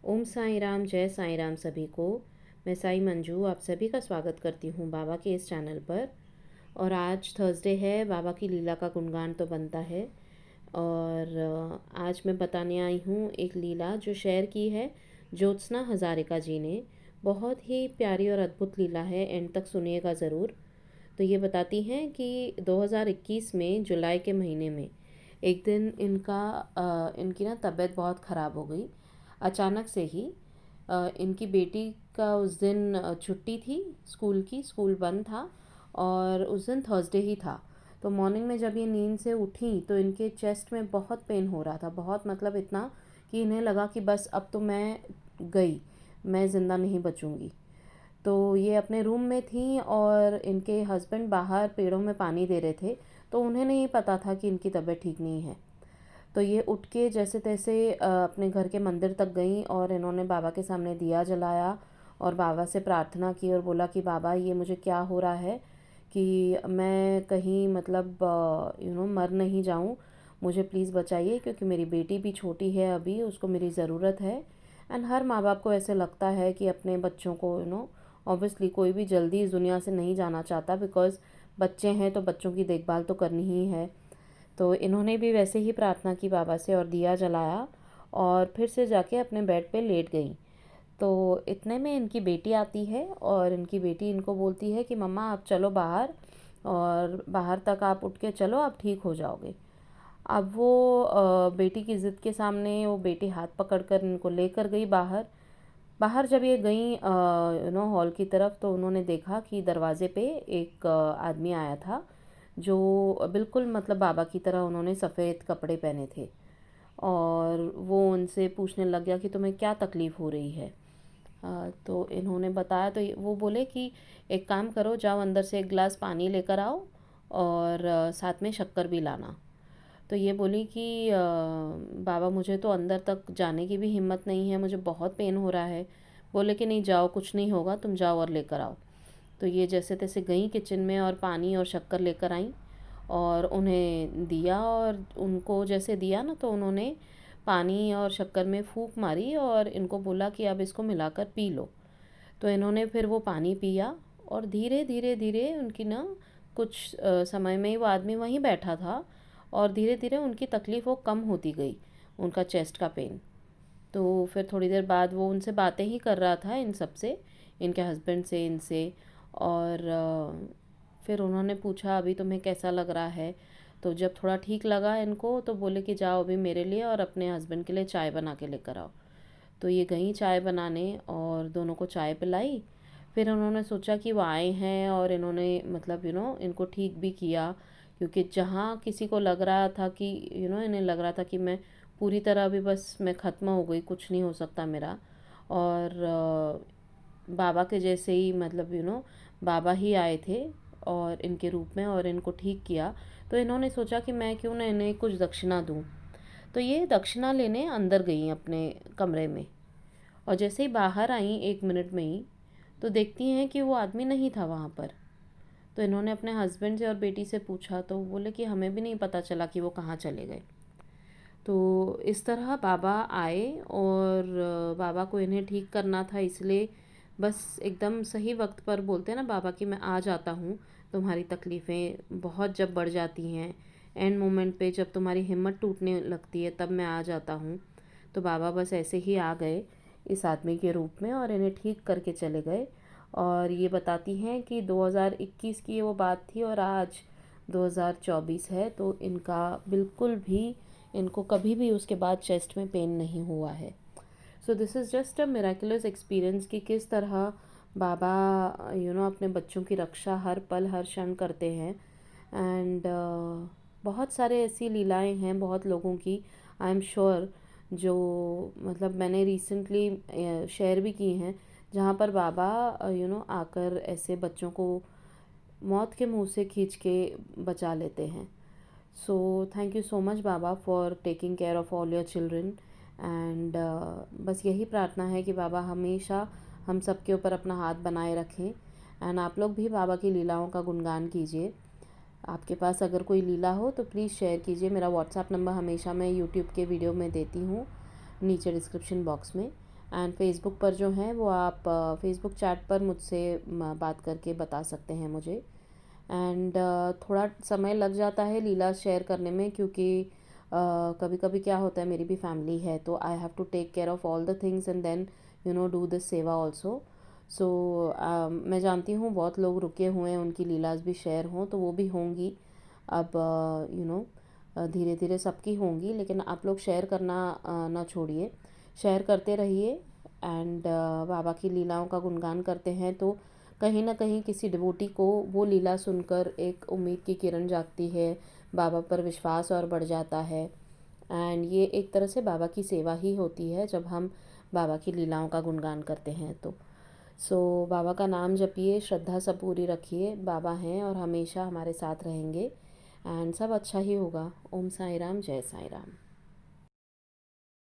ओम साई राम, जय साई राम सभी को। मैं साई मंजू आप सभी का स्वागत करती हूँ बाबा के इस चैनल पर। और आज थर्सडे है, बाबा की लीला का गुणगान तो बनता है। और आज मैं बताने आई हूँ एक लीला जो शेयर की है ज्योत्सना हजारिका जी ने। बहुत ही प्यारी और अद्भुत लीला है, एंड तक सुनिएगा ज़रूर। तो ये बताती हैं कि 2021 में जुलाई के महीने में एक दिन इनकी ना तबीयत बहुत ख़राब हो गई अचानक से ही। इनकी बेटी का उस दिन छुट्टी थी स्कूल की, स्कूल बंद था और उस दिन थर्सडे ही था। तो मॉर्निंग में जब ये नींद से उठी तो इनके चेस्ट में बहुत पेन हो रहा था, बहुत मतलब इतना कि इन्हें लगा कि बस अब तो मैं गई, मैं ज़िंदा नहीं बचूंगी। तो ये अपने रूम में थी और इनके हस्बैंड बाहर पेड़ों में पानी दे रहे थे, तो उन्हें नहीं पता था कि इनकी तबीयत ठीक नहीं है। तो ये उठ के जैसे तैसे अपने घर के मंदिर तक गई और इन्होंने बाबा के सामने दिया जलाया और बाबा से प्रार्थना की और बोला कि बाबा, ये मुझे क्या हो रहा है कि मैं कहीं मतलब मर नहीं जाऊं, मुझे प्लीज़ बचाइए, क्योंकि मेरी बेटी भी छोटी है अभी, उसको मेरी ज़रूरत है। एंड हर माँ बाप को ऐसे लगता है कि अपने बच्चों को ऑब्वियसली कोई भी जल्दी इस दुनिया से नहीं जाना चाहता, बिकॉज़ बच्चे हैं तो बच्चों की देखभाल तो करनी ही है। तो इन्होंने भी वैसे ही प्रार्थना की बाबा से और दिया जलाया और फिर से जाके अपने बेड पे लेट गई। तो इतने में इनकी बेटी आती है और इनकी बेटी इनको बोलती है कि मम्मा आप चलो बाहर, और बाहर तक आप उठ के चलो, आप ठीक हो जाओगे। अब वो बेटी की ज़िद के सामने वो बेटी हाथ पकड़कर इनको लेकर गई बाहर। बाहर जब ये गई हॉल की तरफ, तो उन्होंने देखा कि दरवाजे पे एक आदमी आया था जो बिल्कुल मतलब बाबा की तरह, उन्होंने सफ़ेद कपड़े पहने थे। और वो उनसे पूछने लग गया कि तुम्हें क्या तकलीफ़ हो रही है। तो इन्होंने बताया, तो वो बोले कि एक काम करो, जाओ अंदर से एक गिलास पानी लेकर आओ और साथ में शक्कर भी लाना। तो ये बोली कि बाबा, मुझे तो अंदर तक जाने की भी हिम्मत नहीं है, मुझे बहुत पेन हो रहा है। बोले कि नहीं जाओ, कुछ नहीं होगा, तुम जाओ और लेकर आओ। तो ये जैसे तैसे गई किचन में और पानी और शक्कर लेकर आई और उन्हें दिया, और उनको जैसे दिया ना, तो उन्होंने पानी और शक्कर में फूंक मारी और इनको बोला कि अब इसको मिलाकर पी लो। तो इन्होंने फिर वो पानी पिया और धीरे धीरे धीरे उनकी ना कुछ समय में ही वो आदमी वहीं बैठा था और धीरे धीरे उनकी तकलीफ़ वो कम होती गई, उनका चेस्ट का पेन। तो फिर थोड़ी देर बाद वो उनसे बातें ही कर रहा था, इन सब से, इनके हस्बैंड से, इनसे। और फिर उन्होंने पूछा अभी तुम्हें कैसा लग रहा है। तो जब थोड़ा ठीक लगा इनको तो बोले कि जाओ अभी मेरे लिए और अपने हस्बैंड के लिए चाय बना के लेकर आओ। तो ये गई चाय बनाने और दोनों को चाय पिलाई। फिर उन्होंने सोचा कि वो आए हैं और इन्होंने मतलब इनको ठीक भी किया, क्योंकि जहाँ किसी को लग रहा था कि इन्हें लग रहा था कि मैं पूरी तरह अभी बस मैं ख़त्म हो गई, कुछ नहीं हो सकता मेरा। और बाबा के जैसे ही मतलब बाबा ही आए थे और इनके रूप में और इनको ठीक किया। तो इन्होंने सोचा कि मैं क्यों ना इन्हें कुछ दक्षिणा दूँ। तो ये दक्षिणा लेने अंदर गई अपने कमरे में, और जैसे ही बाहर आई 1 मिनट में ही, तो देखती हैं कि वो आदमी नहीं था वहाँ पर। तो इन्होंने अपने हस्बैंड से और बेटी से पूछा तो बोले कि हमें भी नहीं पता चला कि वो कहाँ चले गए। तो इस तरह बाबा आए और बाबा को इन्हें ठीक करना था, इसलिए बस एकदम सही वक्त पर बोलते हैं ना बाबा कि मैं आ जाता हूँ, तुम्हारी तकलीफ़ें बहुत जब बढ़ जाती हैं, एंड मोमेंट पे जब तुम्हारी हिम्मत टूटने लगती है तब मैं आ जाता हूँ। तो बाबा बस ऐसे ही आ गए इस आदमी के रूप में और इन्हें ठीक करके चले गए। और ये बताती हैं कि 2021 की वो बात थी और आज 2024 है, तो इनका बिल्कुल भी, इनको कभी भी उसके बाद चेस्ट में पेन नहीं हुआ है। So this is just a miraculous experience कि किस तरह बाबा अपने बच्चों की रक्षा हर पल हर क्षण करते हैं। एंड बहुत सारे ऐसी लीलाएं हैं बहुत लोगों की, आई एम श्योर, जो मतलब मैंने रिसेंटली शेयर भी की हैं, जहाँ पर बाबा आकर ऐसे बच्चों को मौत के मुंह से खींच के बचा लेते हैं। So thank you so much Baba for taking care of all your children. And बस यही प्रार्थना है कि बाबा हमेशा हम सब के ऊपर अपना हाथ बनाए रखें। एंड आप लोग भी बाबा की लीलाओं का गुणगान कीजिए। आपके पास अगर कोई लीला हो तो प्लीज़ शेयर कीजिए। मेरा व्हाट्सएप नंबर हमेशा मैं यूट्यूब के वीडियो में देती हूँ नीचे डिस्क्रिप्शन बॉक्स में। एंड फेसबुक पर जो है वो आप फेसबुक चैट पर मुझसे बात करके बता सकते हैं मुझे। एंड थोड़ा समय लग जाता है लीला शेयर करने में, क्योंकि कभी कभी क्या होता है, मेरी भी फैमिली है तो I have to take care of all the things and then do this सेवा ऑल्सो। सो मैं जानती हूँ बहुत लोग रुके हुए हैं, उनकी लीलाज भी शेयर हों तो वो भी होंगी। अब धीरे धीरे सबकी होंगी, लेकिन आप लोग शेयर करना ना छोड़िए, शेयर करते रहिए। एंड बाबा की लीलाओं का गुणगान करते हैं तो कहीं ना कहीं किसी डिवोटी को वो लीला सुनकर एक उम्मीद की किरण जागती है, बाबा पर विश्वास और बढ़ जाता है। एंड ये एक तरह से बाबा की सेवा ही होती है जब हम बाबा की लीलाओं का गुणगान करते हैं तो। सो बाबा का नाम जपिए, श्रद्धा सब पूरी रखिए, बाबा हैं और हमेशा हमारे साथ रहेंगे एंड सब अच्छा ही होगा। ओम साई राम, जय साई राम।